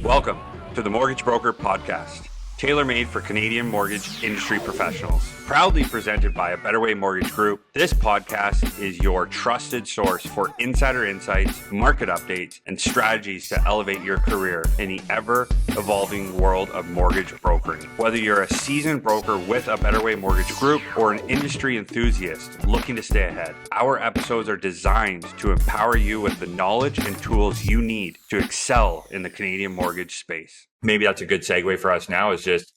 Welcome to the Mortgage Broker Podcast, tailor-made for Canadian mortgage industry professionals. Proudly presented by A Better Way Mortgage Group, this podcast is your trusted source for insider insights, market updates, and strategies to elevate your career in the ever-evolving world of mortgage brokering. Whether you're a seasoned broker with A Better Way Mortgage Group or an industry enthusiast looking to stay ahead, our episodes are designed to empower you with the knowledge and tools you need to excel in the Canadian mortgage space. Maybe that's a good segue for us now, is just,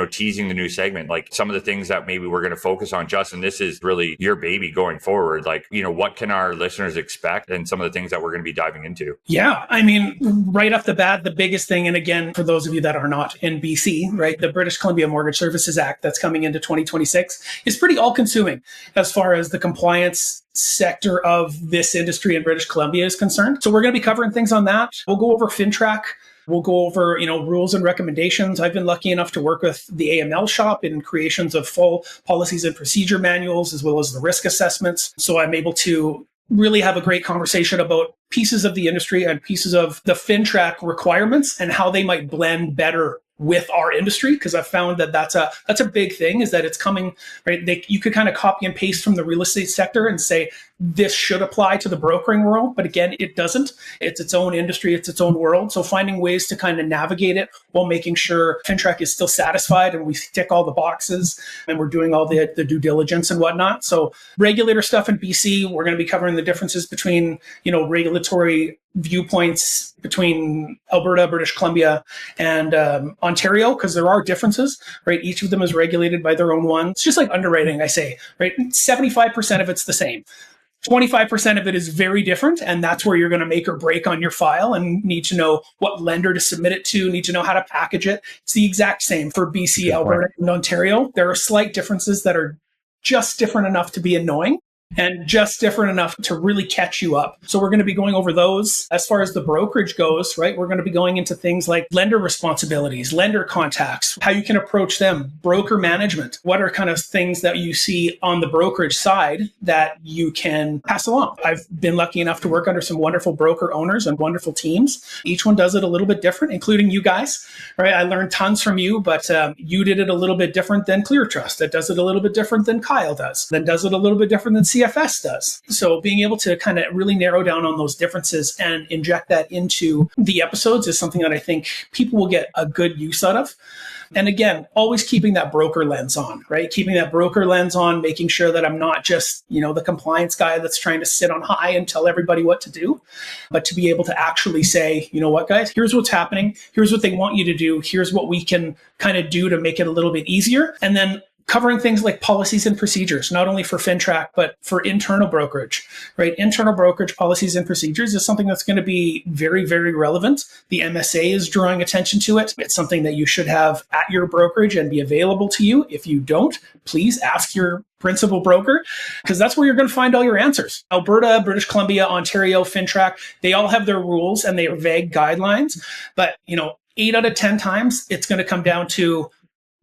teasing the new segment, like some of the things that maybe we're going to focus on. Justin, this is really your baby going forward. Like, what can our listeners expect and some of the things that we're going to be diving into? Yeah, I mean, right off the bat, the biggest thing, and again, for those of you that are not in BC, right, the British Columbia Mortgage Services Act that's coming into 2026 is pretty all-consuming as far as the compliance sector of this industry in British Columbia is concerned. So we're going to be covering things on that. We'll go over FinTrack. We'll go over, rules and recommendations. I've been lucky enough to work with the AML shop in creations of full policies and procedure manuals, as well as the risk assessments. So I'm able to really have a great conversation about pieces of the industry and pieces of the FinTrack requirements and how they might blend better with our industry, because I've found that that's a big thing, is that it's coming, right? You could kind of copy and paste from the real estate sector and say, this should apply to the brokering world. But again, it doesn't. It's its own industry. It's its own world. So finding ways to kind of navigate it while making sure FinTrack is still satisfied and we tick all the boxes and we're doing all the due diligence and whatnot. So regulator stuff in BC, we're going to be covering the differences between, regulatory viewpoints between Alberta, British Columbia, and Ontario, because there are differences, right? Each of them is regulated by their own one. It's just like underwriting, I say, right? 75% of it's the same. 25% of it is very different, and that's where you're going to make or break on your file and need to know what lender to submit it to, need to know how to package it. It's the exact same for BC, Alberta, and Ontario. There are slight differences that are just different enough to be annoying and just different enough to really catch you up. So we're going to be going over those. As far as the brokerage goes, right, we're going to be going into things like lender responsibilities, lender contacts, how you can approach them, broker management. What are kind of things that you see on the brokerage side that you can pass along? I've been lucky enough to work under some wonderful broker owners and wonderful teams. Each one does it a little bit different, including you guys, right? I learned tons from you, but you did it a little bit different than Clear Trust. That does it a little bit different than Kyle does. Then does it a little bit different than CFS does. So being able to kind of really narrow down on those differences and inject that into the episodes is something that I think people will get a good use out of. And again, always keeping that broker lens on, right? Keeping that broker lens on, making sure that I'm not just, the compliance guy that's trying to sit on high and tell everybody what to do, but to be able to actually say, you know what, guys, here's what's happening. Here's what they want you to do. Here's what we can kind of do to make it a little bit easier. And then covering things like policies and procedures, not only for FinTrack, but for internal brokerage, right? Internal brokerage policies and procedures is something that's going to be very, very relevant. The MSA is drawing attention to it. It's something that you should have at your brokerage and be available to you. If you don't, please ask your principal broker, because that's where you're going to find all your answers. Alberta, British Columbia, Ontario, FinTrack, they all have their rules and they are vague guidelines. But, 8 out of 10 times, it's going to come down to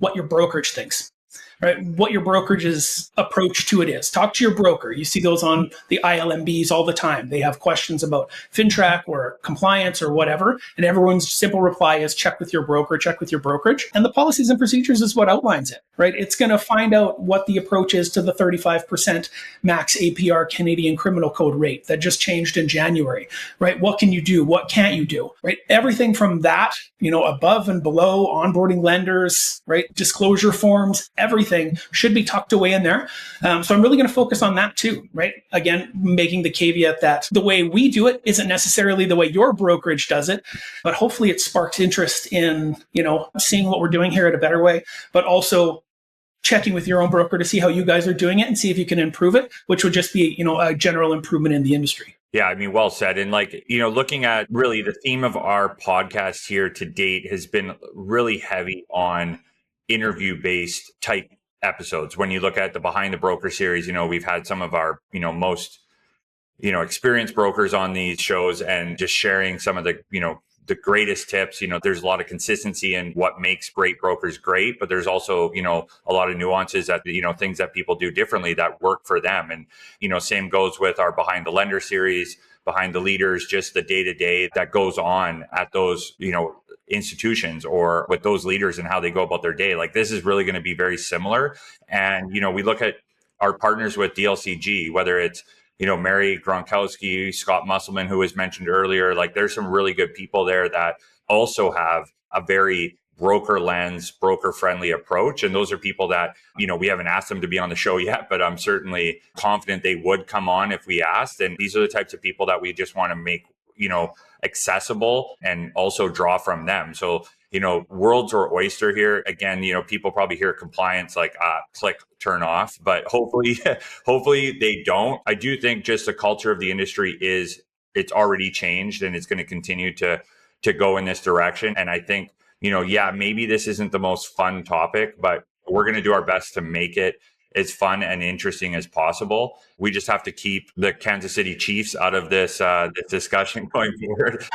what your brokerage thinks. Right? What your brokerage's approach to it is. Talk to your broker. You see those on the ILMBs all the time. They have questions about FinTrack or compliance or whatever. And everyone's simple reply is check with your broker, check with your brokerage. And the policies and procedures is what outlines it, right? It's going to find out what the approach is to the 35% max APR Canadian Criminal Code rate that just changed in January, right? What can you do? What can't you do, right? Everything from that, above and below, onboarding lenders, right? Disclosure forms, everything should be tucked away in there. So I'm really going to focus on that too, right? Again, making the caveat that the way we do it isn't necessarily the way your brokerage does it, but hopefully it sparks interest in, seeing what we're doing here at A Better Way, but also checking with your own broker to see how you guys are doing it and see if you can improve it, which would just be, a general improvement in the industry. Yeah, I mean, well said. And looking at really the theme of our podcast here to date has been really heavy on interview-based type episodes. When you look at the Behind the Broker series, we've had some of our, most, experienced brokers on these shows and just sharing some of the, the greatest tips. There's a lot of consistency in what makes great brokers great, but there's also, a lot of nuances that, things that people do differently that work for them. And, same goes with our Behind the Lender series, Behind the Leaders, just the day-to-day that goes on at those, institutions or with those leaders and how they go about their day. Like this is really going to be very similar. And, we look at our partners with DLCG, whether it's, Mary Gronkowski, Scott Musselman, who was mentioned earlier, like there's some really good people there that also have a very broker lens, broker friendly approach. And those are people that, we haven't asked them to be on the show yet, but I'm certainly confident they would come on if we asked. And these are the types of people that we just want to make, accessible and also draw from them. So, world's our oyster here. Again, people probably hear compliance like click, turn off, but hopefully they don't. I do think just the culture of the industry it's already changed and it's going to continue to go in this direction. And I think, maybe this isn't the most fun topic, but we're going to do our best to make it as fun and interesting as possible. We just have to keep the Kansas City Chiefs out of this discussion going forward.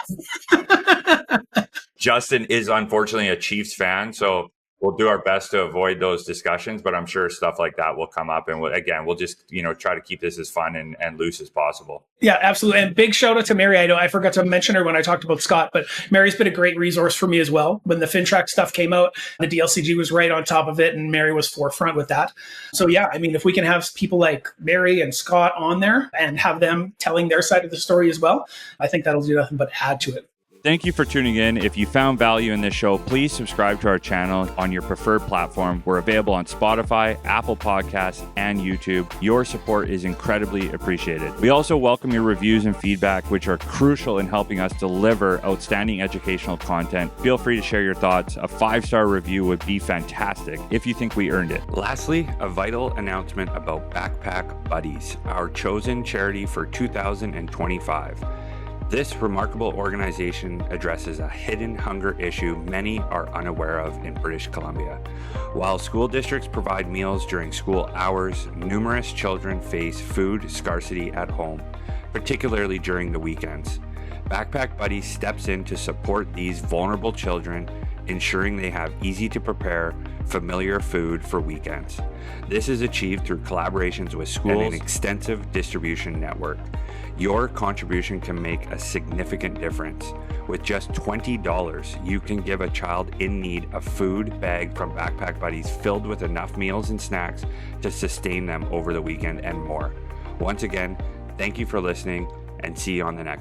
Justin is unfortunately a Chiefs fan, so we'll do our best to avoid those discussions, but I'm sure stuff like that will come up. And we'll just, try to keep this as fun and loose as possible. Yeah, absolutely. And big shout out to Mary. I know I forgot to mention her when I talked about Scott, but Mary's been a great resource for me as well. When the FinTrack stuff came out, the DLCG was right on top of it and Mary was forefront with that. So yeah, I mean, if we can have people like Mary and Scott on there and have them telling their side of the story as well, I think that'll do nothing but add to it. Thank you for tuning in. If you found value in this show, please subscribe to our channel on your preferred platform. We're available on Spotify, Apple Podcasts, and YouTube. Your support is incredibly appreciated. We also welcome your reviews and feedback, which are crucial in helping us deliver outstanding educational content. Feel free to share your thoughts. A 5-star review would be fantastic if you think we earned it. Lastly, a vital announcement about Backpack Buddies, our chosen charity for 2025. This remarkable organization addresses a hidden hunger issue many are unaware of in British Columbia. While school districts provide meals during school hours, numerous children face food scarcity at home, particularly during the weekends. Backpack Buddies steps in to support these vulnerable children, ensuring they have easy to prepare, familiar food for weekends. This is achieved through collaborations with schools and an extensive distribution network. Your contribution can make a significant difference. With just $20, you can give a child in need a food bag from Backpack Buddies filled with enough meals and snacks to sustain them over the weekend and more. Once again, thank you for listening and see you on the next.